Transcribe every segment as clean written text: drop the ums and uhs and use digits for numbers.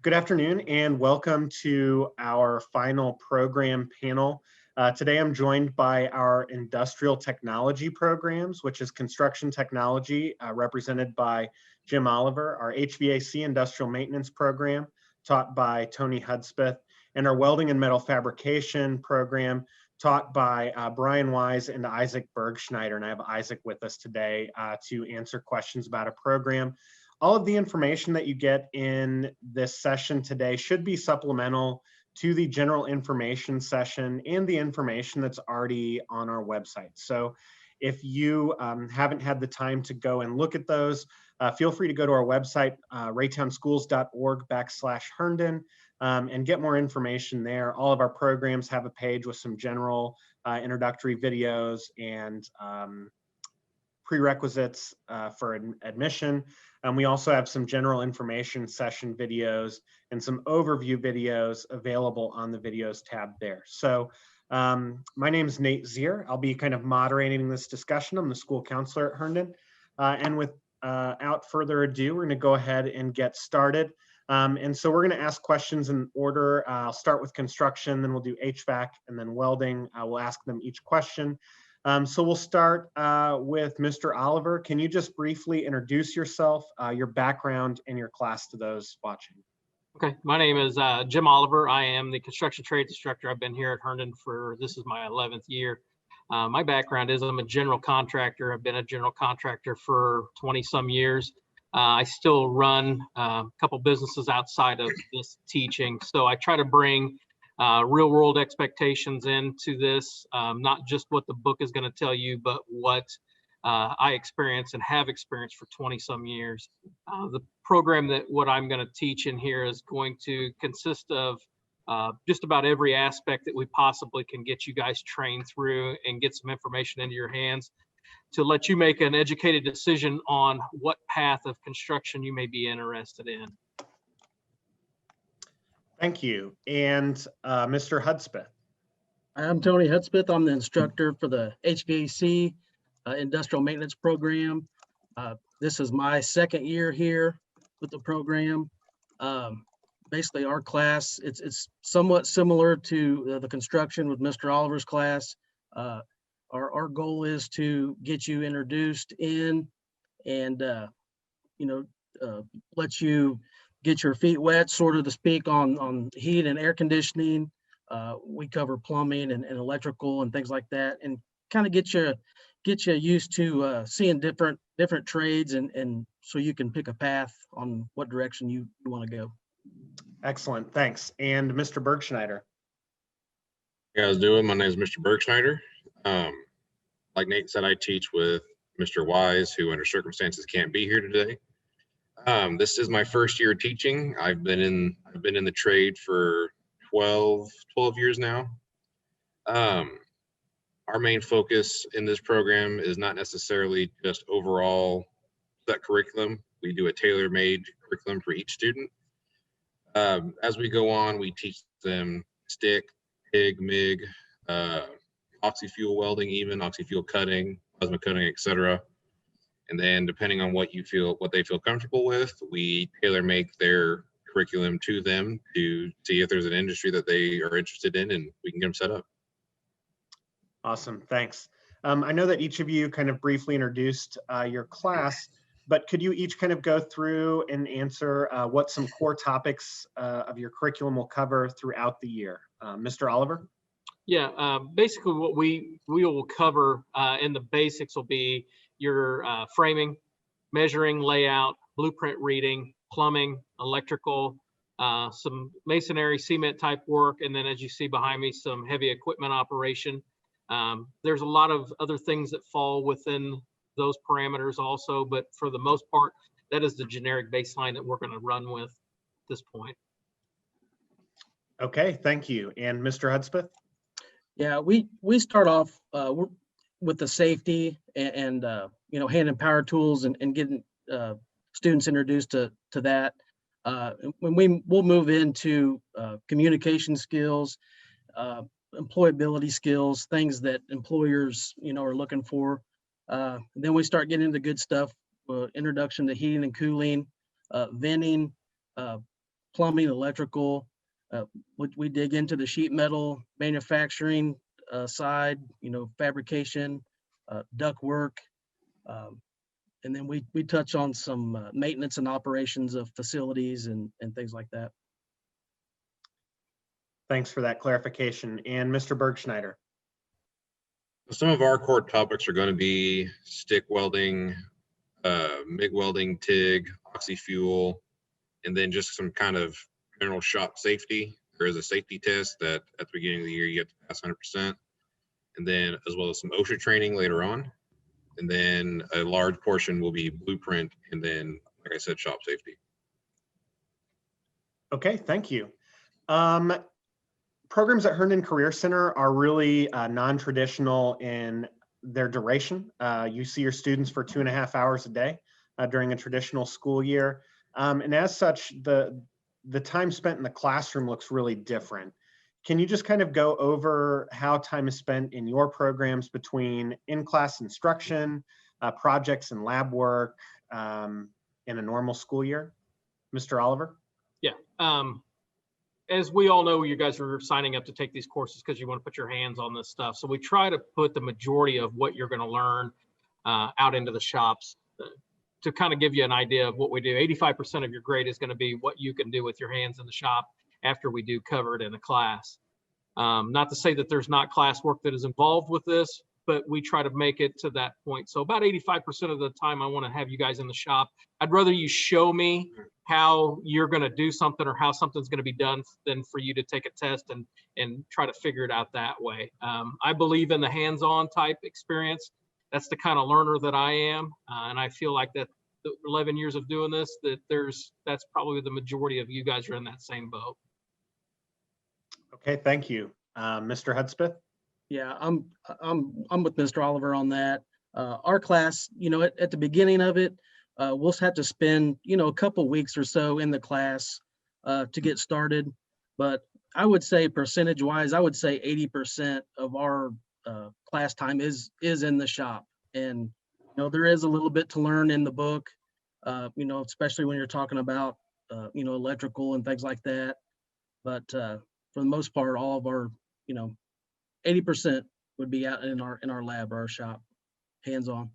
Good afternoon and welcome to our final program panel. Today I'm joined by our industrial technology programs, which is construction technology, represented by Jim Oliver, our HVAC industrial maintenance program, taught by Tony Hudspeth, and our welding and metal fabrication program, taught by Brian Wise and Isaac Bergschneider. And I have Isaac with us today to answer questions about a program. All of the information that you get in this session today should be supplemental to the general information session and the information that's already on our website. So if you haven't had the time to go and look at those, feel free to go to our website, raytownschools.org/Herndon, and get more information there. All of our programs have a page with some general introductory videos and prerequisites for admission. We also have some general information session videos and some overview videos available on the videos tab there. So my name is Nate Zier. I'll be kind of moderating this discussion. I'm the school counselor at Herndon. And without further ado, we're going to go ahead and get started. And so we're going to ask questions in order. I'll start with construction, then we'll do HVAC, and then welding. We'll ask them each question. So we'll start with Mr. Oliver. Can you just briefly introduce yourself, your background, and your class to those watching? Okay, my name is Jim Oliver. I am the construction trades instructor. I've been here at Herndon this is my 11th year. My background is I'm a general contractor. I've been a general contractor for 20 some years. I still run a couple businesses outside of this teaching. So I try to bring real world expectations into this, not just what the book is going to tell you, but what I experience and have experienced for 20 some years. The program what I'm going to teach in here is going to consist of just about every aspect that we possibly can get you guys trained through and get some information into your hands to let you make an educated decision on what path of construction you may be interested in. Thank you. And Mr. Hudspeth. I'm Tony Hudspeth. I'm the instructor for the HVAC industrial maintenance program. This is my second year here with the program. Basically, our class, it's somewhat similar to the construction with Mr. Oliver's class. Our goal is to get you introduced in and, let you get your feet wet, sort of to speak, on heat and air conditioning. We cover plumbing and electrical and things like that, and kind of get you used to seeing different trades, and so you can pick a path on what direction you want to go. Excellent, thanks. And Mr. Bergschneider. How you guys doing? My name is Mr. Bergschneider. Like Nate said, I teach with Mr. Wise, who under circumstances can't be here today. This is my first year teaching. I've been in the trade for 12 years now. Our main focus in this program is not necessarily just overall set curriculum. We do a tailor-made curriculum for each student. As we go on, we teach them stick, TIG, MIG, oxy-fuel welding, even oxy-fuel cutting, plasma cutting, etc. And then depending on what they feel comfortable with, we tailor make their curriculum to them to see if there's an industry that they are interested in, and we can get them set up. Awesome, thanks. I know that each of you kind of briefly introduced your class, but could you each kind of go through and answer what some core topics of your curriculum will cover throughout the year? Mr. Oliver? Yeah, basically what we will cover in the basics will be your framing, measuring, layout, blueprint reading, plumbing, electrical, some masonry, cement type work, and then as you see behind me, some heavy equipment operation. There's a lot of other things that fall within those parameters also, but for the most part, that is the generic baseline that we're going to run with at this point. Okay, thank you. And Mr. Hudspeth? Yeah, we start off with the safety and hand and power tools and getting students introduced to that. When we'll move into communication skills, employability skills, things that employers are looking for. Then we start getting into good stuff, introduction to heating and cooling, venting, plumbing, electrical. We dig into the sheet metal manufacturing side, fabrication, duct work. And then we touch on some maintenance and operations of facilities and things like that. Thanks for that clarification. And Mr. Bergschneider. Some of our core topics are going to be stick welding, MIG welding, TIG, oxy-fuel, and then just some kind of general shop safety. There is a safety test that at the beginning of the year you have to pass 100%, and then as well as some OSHA training later on. And then a large portion will be blueprint, and then, like I said, shop safety. Okay, thank you. Programs at Herndon Career Center are really non-traditional in their duration. You see your students for 2.5 hours a day during a traditional school year. And as such, the time spent in the classroom looks really different. Can you just kind of go over how time is spent in your programs between in-class instruction, projects and lab work in a normal school year? Mr. Oliver? Yeah. As we all know, you guys are signing up to take these courses because you want to put your hands on this stuff. So we try to put the majority of what you're going to learn out into the shops to kind of give you an idea of what we do. 85% of your grade is going to be what you can do with your hands in the shop after we do cover it in a class. Not to say that there's not class work that is involved with this, but we try to make it to that point. So about 85% of the time I want to have you guys in the shop. I'd rather you show me how you're going to do something or how something's going to be done than for you to take a test and try to figure it out that way. I believe in the hands-on type experience. That's the kind of learner that I am. And I feel like that the 11 years of doing this, that's probably the majority of you guys are in that same boat. Okay, thank you. Mr. Hudspeth? Yeah, I'm with Mr. Oliver on that. Our class, at the beginning of it, we'll have to spend, a couple weeks or so in the class to get started. But I would say percentage-wise, I would say 80% of our class time is in the shop. And, there is a little bit to learn in the book, especially when you're talking about, electrical and things like that. But for the most part, all of our, 80% would be out in our lab or our shop, hands-on.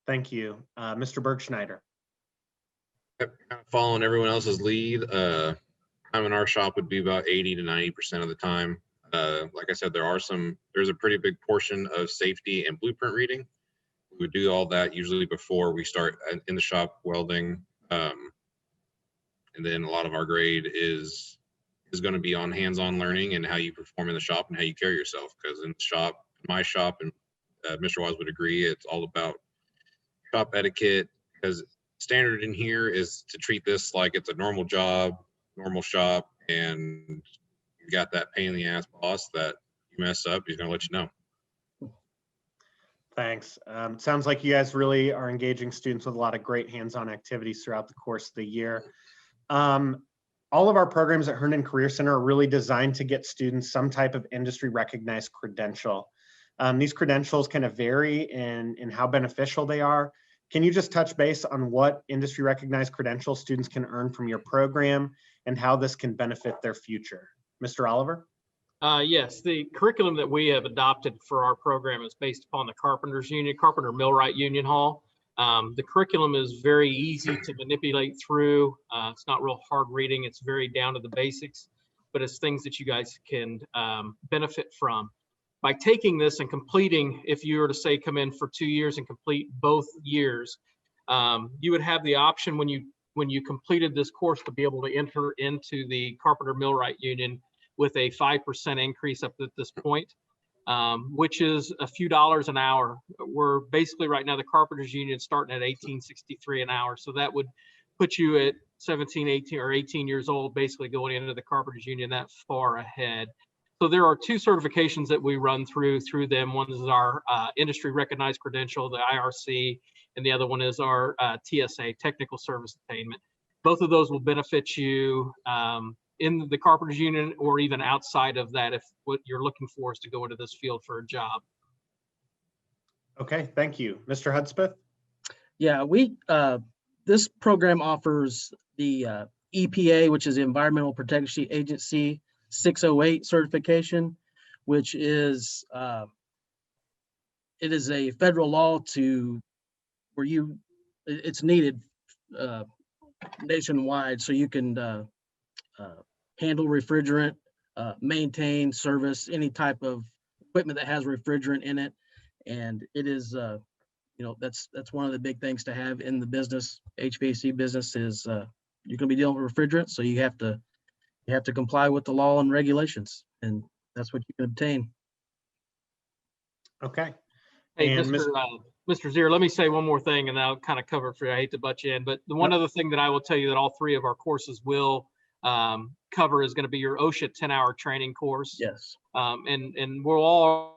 Thank you. Mr. Bergschneider? Kind of following everyone else's lead, time in our shop would be about 80 to 90% of the time. Like I said, there's a pretty big portion of safety and blueprint reading. We would do all that usually before we start in the shop welding. And then a lot of our grade is going to be on hands-on learning and how you perform in the shop and how you carry yourself. Because in the shop, my shop, and Mr. Wise would agree, it's all about shop etiquette. Because standard in here is to treat this like it's a normal job, normal shop, and you got that pain in the ass boss that you mess up, he's going to let you know. Thanks. Sounds like you guys really are engaging students with a lot of great hands-on activities throughout the course of the year. All of our programs at Herndon Career Center are really designed to get students some type of industry recognized credential. These credentials kind of vary in how beneficial they are. Can you just touch base on what industry recognized credentials students can earn from your program and how this can benefit their future? Mr. Oliver? Yes, the curriculum that we have adopted for our program is based upon the Carpenter Millwright Union Hall. The curriculum is very easy to manipulate through. It's not real hard reading. It's very down to the basics, but it's things that you guys can benefit from. By taking this and completing, if you were to say come in for 2 years and complete both years, you would have the option when you completed this course to be able to enter into the Carpenter Millwright Union with a 5% increase up at this point. Which is a few dollars an hour. We're basically right now, the Carpenters Union starting at $18.63 an hour. So that would put you at 17, 18 or 18 years old, basically going into the Carpenters Union that far ahead. So there are 2 certifications that we run through them. One is our industry recognized credential, the IRC, and the other one is our TSA, Technical Service Attainment. Both of those will benefit you in the Carpenters Union or even outside of that if what you're looking for is to go into this field for a job. Okay, thank you. Mr. Hudspeth? Yeah, this program offers the EPA, which is the Environmental Protection Agency 608 certification, which is it is a federal law where it's needed nationwide, so you can handle refrigerant, maintain, service any type of equipment that has refrigerant in it, and it is that's one of the big things to have in the business. HVAC business is you're going to be dealing with refrigerant, so you have to comply with the law and regulations, and that's what you can obtain. Okay. Hey, And Mr. Zier, let me say one more thing, and I'll kind of cover it for you. I hate to butt you in, but the one other thing that I will tell you that all three of our courses will cover is going to be your OSHA 10-hour training course. Yes. And we're all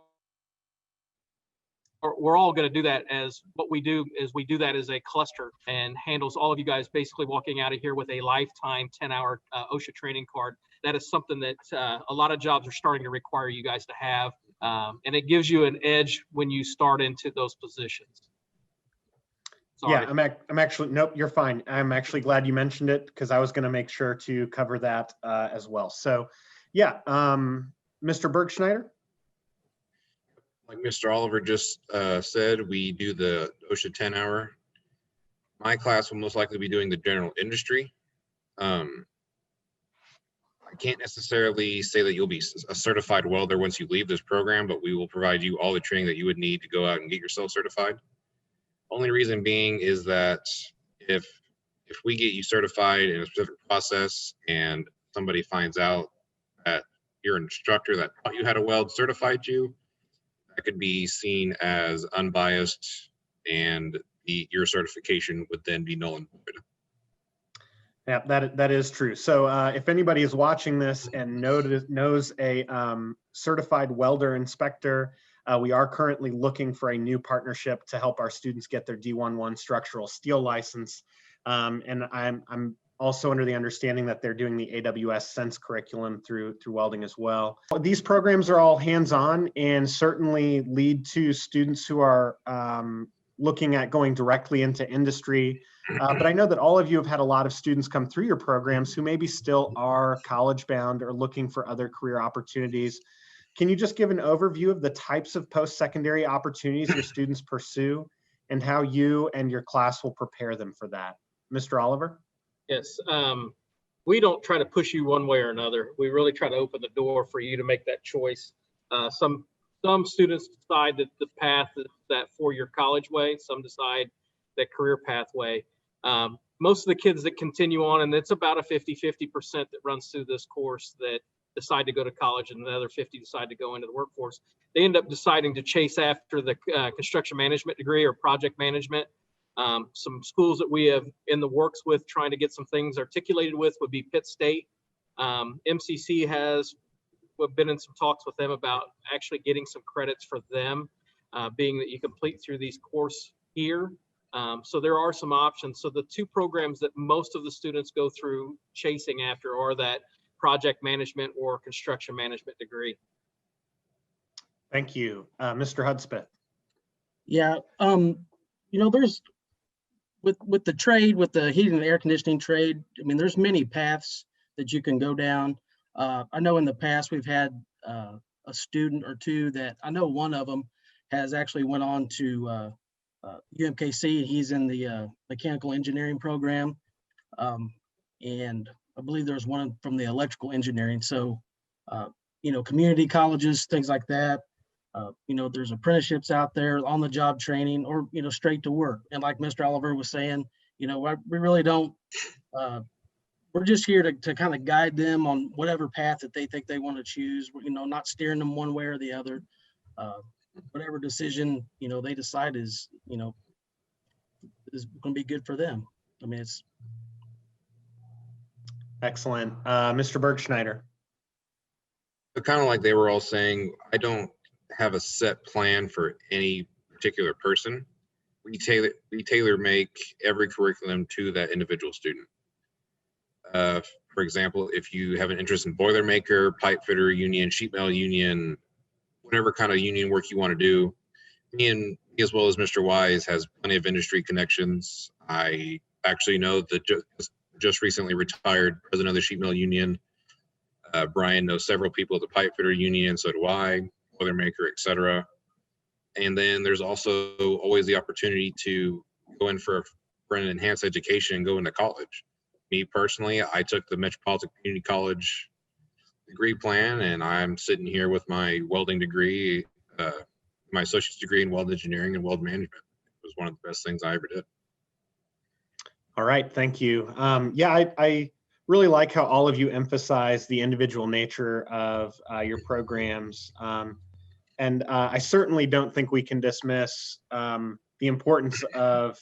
going to do that. As what we do is we do that as a cluster and handles all of you guys basically walking out of here with a lifetime 10-hour OSHA training card. That is something that a lot of jobs are starting to require you guys to have. And it gives you an edge when you start into those positions. Sorry. Yeah, I'm actually, nope, you're fine. I'm actually glad you mentioned it because I was going to make sure to cover that as well. So yeah, Mr. Bergschneider. Like Mr. Oliver just said, we do the OSHA 10-hour. My class will most likely be doing the general industry. I can't necessarily say that you'll be a certified welder once you leave this program, but we will provide you all the training that you would need to go out and get yourself certified. Only reason being is that if we get you certified in a specific process and somebody finds out that your instructor that taught you how to weld certified you, that could be seen as unbiased, and your certification would then be null and void. Yeah, that is true. So if anybody is watching this and knows a certified welder inspector, we are currently looking for a new partnership to help our students get their D11 structural steel license. And I'm also under the understanding that they're doing the AWS Sense curriculum through Welding as well. These programs are all hands-on and certainly lead to students who are looking at going directly into industry. But I know that all of you have had a lot of students come through your programs who maybe still are college bound or looking for other career opportunities. Can you just give an overview of the types of post-secondary opportunities your students pursue and how you and your class will prepare them for that? Mr. Oliver? Yes. We don't try to push you one way or another. We really try to open the door for you to make that choice. Some students decide that the path is that four-year college way. Some decide that career pathway. Most of the kids that continue on, and it's about a 50-50% that runs through this course that decide to go to college, and the other 50 decide to go into the workforce. They end up deciding to chase after the construction management degree or project management. Some schools that we have in the works with trying to get some things articulated with would be Pitt State. MCC has been in some talks with them about actually getting some credits for them, being that you complete through these courses here. So there are some options. So the two programs that most of the students go through chasing after are that project management or construction management degree. Thank you. Mr. Hudspeth. Yeah, there's with the trade, with the heating and air conditioning trade, I mean, there's many paths that you can go down. I know in the past we've had a student or two that I know one of them has actually went on to UMKC. He's in the mechanical engineering program. And I believe there's one from the electrical engineering. So, community colleges, things like that. There's apprenticeships out there, on the job training, or, straight to work. And like Mr. Oliver was saying, we really don't, we're just here to kind of guide them on whatever path that they think they want to choose, not steering them one way or the other. Whatever decision, they decide is going to be good for them. I mean, it's. Excellent. Mr. Bergschneider. But kind of like they were all saying, I don't have a set plan for any particular person. We tailor make every curriculum to that individual student. For example, if you have an interest in boilermaker, pipe fitter union, sheet metal union, whatever kind of union work you want to do, me as well as Mr. Wise has plenty of industry connections. I actually know the just recently retired president of the Sheet Mill Union. Brian knows several people at the Pipe Fitter Union, so do I, Boilermaker, etc. And then there's also always the opportunity to go in for an enhanced education and go into college. Me personally, I took the Metropolitan Community College degree plan, and I'm sitting here with my welding degree, my associate's degree in weld engineering and weld management. It was one of the best things I ever did. All right, thank you. Yeah, I really like how all of you emphasize the individual nature of your programs. And I certainly don't think we can dismiss the importance of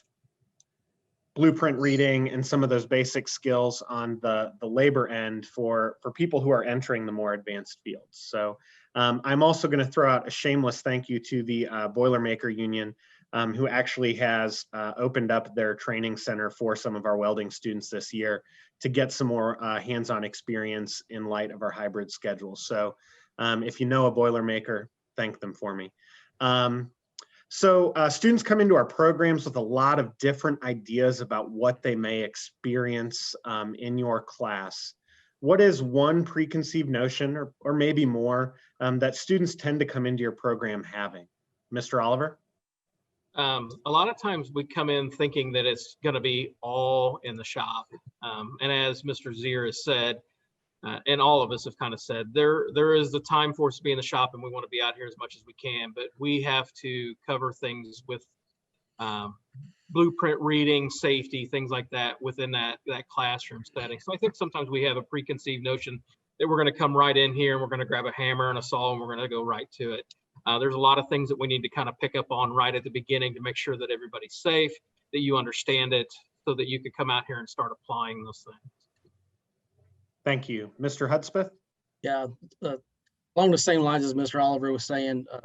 blueprint reading and some of those basic skills on the labor end for people who are entering the more advanced fields. So I'm also going to throw out a shameless thank you to the Boilermaker Union, who actually has opened up their training center for some of our welding students this year to get some more hands-on experience in light of our hybrid schedule. So if you know a Boilermaker, thank them for me. So students come into our programs with a lot of different ideas about what they may experience in your class. What is one preconceived notion, or maybe more, that students tend to come into your program having? Mr. Oliver? A lot of times we come in thinking that it's going to be all in the shop. And as Mr. Zier has said, and all of us have kind of said, there is the time for us to be in the shop, and we want to be out here as much as we can, but we have to cover things with blueprint reading, safety, things like that within that classroom setting. So I think sometimes we have a preconceived notion that we're going to come right in here and we're going to grab a hammer and a saw and we're going to go right to it. There's a lot of things that we need to kind of pick up on right at the beginning to make sure that everybody's safe, that you understand it, so that you can come out here and start applying those things. Thank you. Mr. Hudspeth? Yeah, along the same lines as Mr. Oliver was saying, a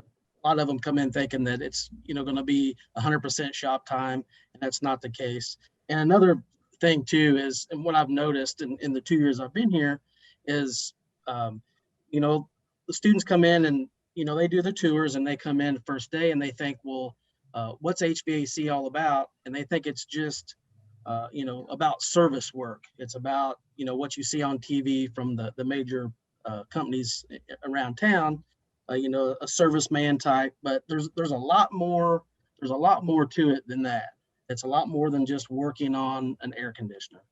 lot of them come in thinking that it's going to be 100% shop time, and that's not the case. And another thing too is, and what I've noticed in the 2 years I've been here is, the students come in and they do the tours and they come in the first day and they think, well, what's HVAC all about? And they think it's just about service work. It's about, what you see on TV from the major companies around town, a serviceman type, but there's a lot more to it than that. It's a lot more than just working on an air conditioner.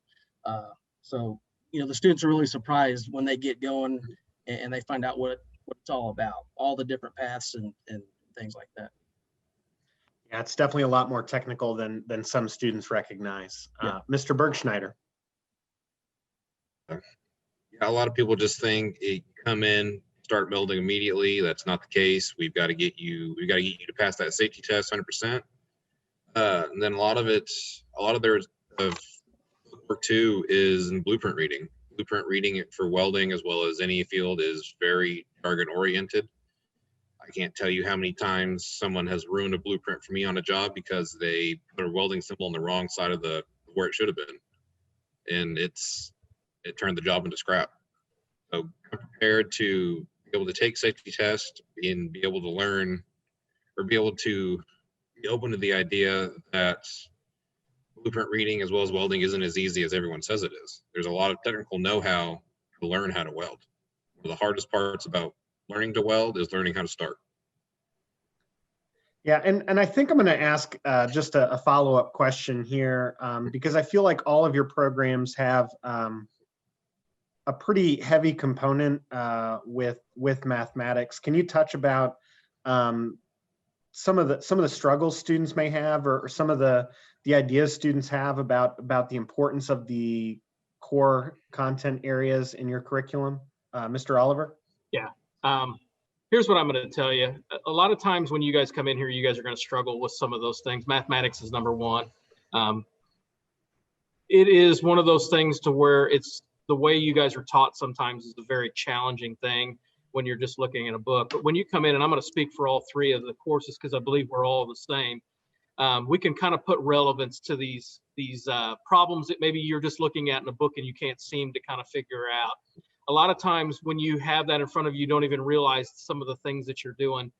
So, the students are really surprised when they get going and they find out what it's all about, all the different paths and things like that. Yeah, it's definitely a lot more technical than some students recognize. Yeah. Mr. Bergschneider. Yeah, a lot of people just think you come in, start building immediately. That's not the case. We've got to get you to pass that safety test 100%. And then a lot of their work too is in blueprint reading. Blueprint reading for welding as well as any field is very jargon oriented. I can't tell you how many times someone has ruined a blueprint for me on a job because they put a welding symbol on the wrong side of where it should have been, and it turned the job into scrap. So I'm prepared to be able to take safety tests and be able to learn, or be able to be open to the idea that blueprint reading as well as welding isn't as easy as everyone says it is. There's a lot of technical know-how to learn how to weld. One of the hardest parts about learning to weld is learning how to start. Yeah, and I think I'm going to ask just a follow-up question here, because I feel like all of your programs have a pretty heavy component with mathematics. Can you touch about some of the struggles students may have, or some of the ideas students have about the importance of the core content areas in your curriculum? Mr. Oliver? Yeah. Here's what I'm going to tell you. A lot of times when you guys come in here, you guys are going to struggle with some of those things. Mathematics is number one. It is one of those things to where it's the way you guys are taught sometimes is a very challenging thing when you're just looking at a book. But when you come in, and I'm going to speak for all three of the courses because I believe we're all the same, we can kind of put relevance to these problems that maybe you're just looking at in a book and you can't seem to kind of figure out. A lot of times when you have that in front of you, you don't even realize some of the things that you're doing.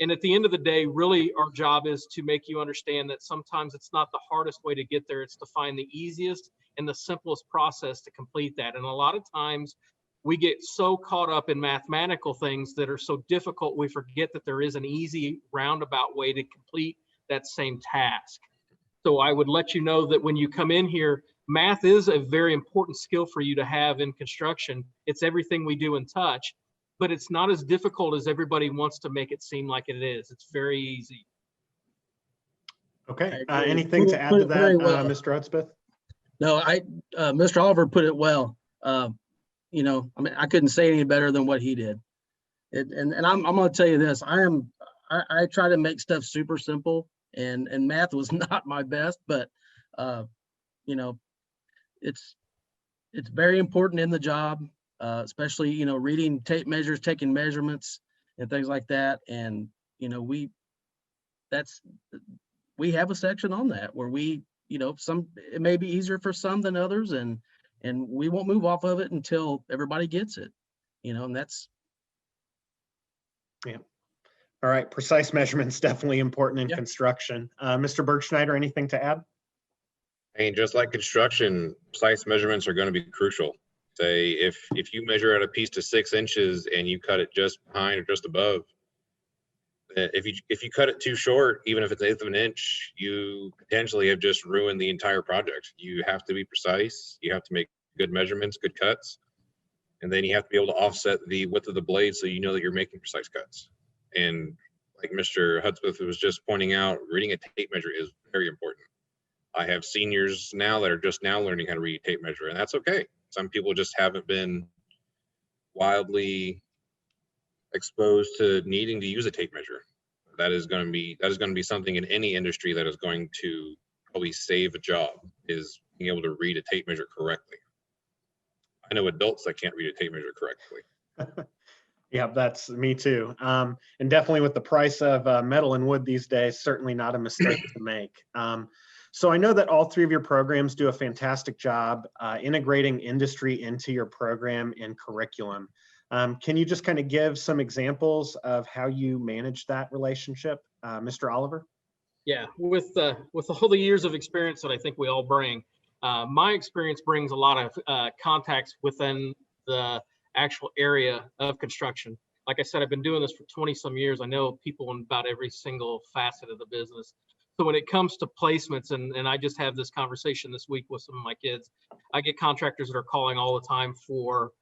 And at the end of the day, really our job is to make you understand that sometimes it's not the hardest way to get there. It's to find the easiest and the simplest process to complete that. And a lot of times we get so caught up in mathematical things that are so difficult, we forget that there is an easy roundabout way to complete that same task. So I would let you know that when you come in here, math is a very important skill for you to have in construction. It's everything we do in touch, but it's not as difficult as everybody wants to make it seem like it is. It's very easy. Okay. Anything to add to that, Very well. Mr. Hudspeth? No, Mr. Oliver put it well. You know, I mean, I couldn't say any better than what he did. And I'm going to tell you this, I try to make stuff super simple, and math was not my best, but you know, it's very important in the job, especially, you know, reading tape measures, taking measurements and things like that. And, you know, we have a section on that where we, you know, it may be easier for some than others, and we won't move off of it until everybody gets it, you know, and that's. Yeah. All right. Precise measurements definitely important in construction. Mr. Bergschneider, anything to add? I mean, just like construction, precise measurements are going to be crucial. Say if you measure out a piece to 6 inches and you cut it just behind or just above, if you cut it too short, even if it's 1/8 of an inch, you potentially have just ruined the entire project. You have to be precise. You have to make good measurements, good cuts, and then you have to be able to offset the width of the blade so you know that you're making precise cuts. And like Mr. Hudspeth was just pointing out, reading a tape measure is very important. I have seniors now that are just now learning how to read a tape measure, and that's okay. Some people just haven't been wildly exposed to needing to use a tape measure. That is going to be something in any industry that is going to probably save a job, is being able to read a tape measure correctly. I know adults that can't read a tape measure correctly. Yeah, that's me too. And definitely with the price of metal and wood these days, certainly not a mistake to make. So I know that all 3 of your programs do a fantastic job integrating industry into your program and curriculum. Can you just kind of give some examples of how you manage that relationship, Mr. Oliver? Yeah, with all the years of experience that I think we all bring, my experience brings a lot of contacts within the actual area of construction. Like I said, I've been doing this for 20 some years. I know people in about every single facet of the business. So when it comes to placements, and I just had this conversation this week with some of my kids, I get contractors that are calling all the time for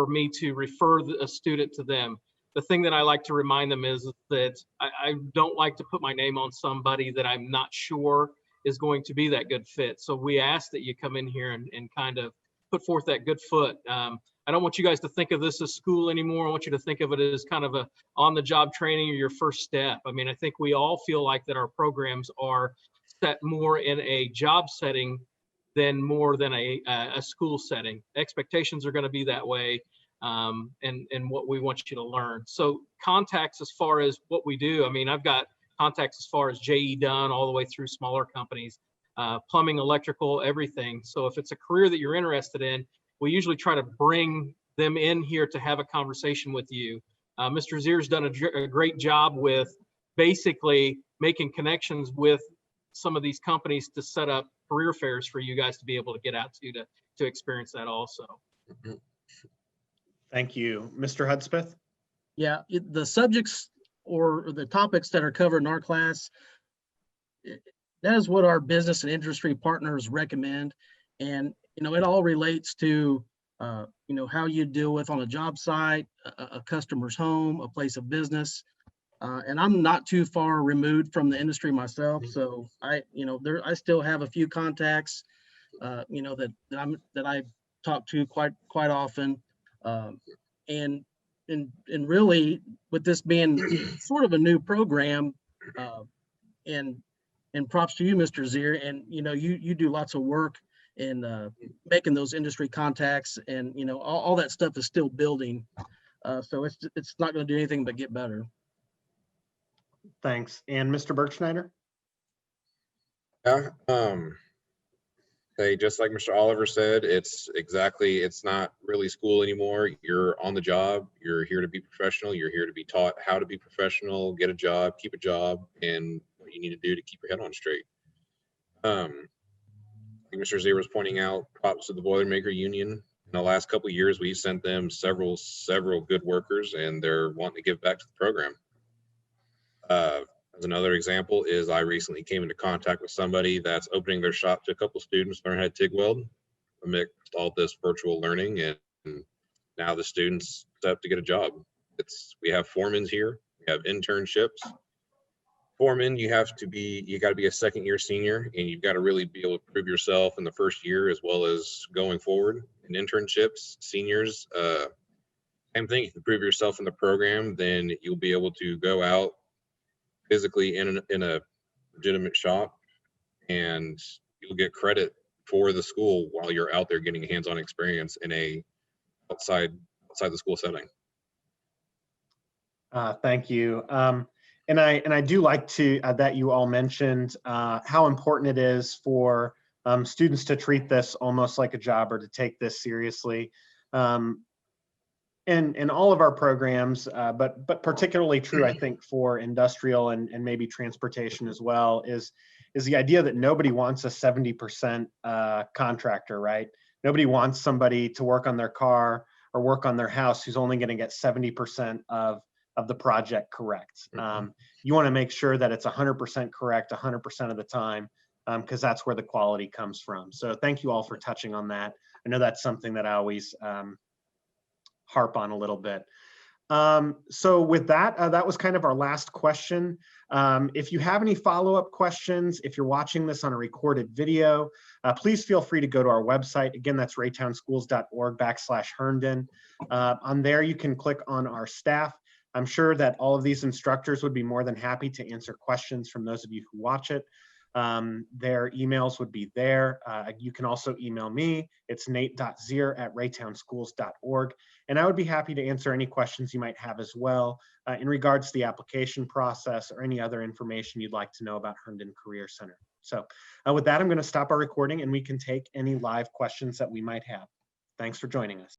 me to refer a student to them. The thing that I like to remind them is that I don't like to put my name on somebody that I'm not sure is going to be that good fit. So we ask that you come in here and kind of put forth that good foot. I don't want you guys to think of this as school anymore. I want you to think of it as kind of a on-the-job training or your first step. I mean, I think we all feel like that our programs are set more in a job setting than more than a school setting. Expectations are going to be that way, and what we want you to learn. So contacts as far as what we do, I mean, I've got contacts as far as JE Dunn all the way through smaller companies, plumbing, electrical, everything. So if it's a career that you're interested in, we usually try to bring them in here to have a conversation with you. Mr. Zier's done a great job with basically making connections with some of these companies to set up career fairs for you guys to be able to get out to experience that also. Thank you. Mr. Hudspeth? Yeah, the subjects or the topics that are covered in our class, that is what our business and industry partners recommend. And, you know, it all relates to, you know, how you deal with on a job site, a customer's home, a place of business. And I'm not too far removed from the industry myself. So I still have a few contacts, you know, that I talk to quite often. And really with this being sort of a new program, and props to you, Mr. Zier, and, you know, you do lots of work in making those industry contacts, and, you know, all that stuff is still building. So it's not going to do anything but get better. Thanks. And Mr. Bergschneider? Yeah, Hey, just like Mr. Oliver said, it's not really school anymore. You're on the job. You're here to be professional. You're here to be taught how to be professional, get a job, keep a job, and what you need to do to keep your head on straight. Like Mr. Zier was pointing out, props to the Boilermaker Union. In the last couple of years, we've sent them several good workers, and they're wanting to give back to the program. As another example is I recently came into contact with somebody that's opening their shop to a couple students learn how to TIG weld amidst all this virtual learning, and now the students set up to get a job. We have foremans here, we have internships. Foreman, you got to be a second-year senior, and you've got to really be able to prove yourself in the first year as well as going forward. In internships, seniors, same thing. You can prove yourself in the program, then you'll be able to go out physically in a legitimate shop, and you'll get credit for the school while you're out there getting hands-on experience in a outside the school setting. Thank you. And I do like to that you all mentioned how important it is for students to treat this almost like a job or to take this seriously. In all of our programs, but particularly true, I think, for industrial and maybe transportation as well, is the idea that nobody wants a 70% contractor, right? Nobody wants somebody to work on their car or work on their house who's only going to get 70% of the project correct. You want to make sure that it's 100% correct 100% of the time, because that's where the quality comes from. So thank you all for touching on that. I know that's something that I always harp on a little bit. So with that, that was kind of our last question. If you have any follow-up questions, if you're watching this on a recorded video, please feel free to go to our website. Again, that's raytownschools.org/Herndon. On there, you can click on our staff. I'm sure that all of these instructors would be more than happy to answer questions from those of you who watch it. Their emails would be there. You can also email me. It's nate.zier@raytownschools.org. And I would be happy to answer any questions you might have as well in regards to the application process or any other information you'd like to know about Herndon Career Center. So with that, I'm going to stop our recording and we can take any live questions that we might have. Thanks for joining us.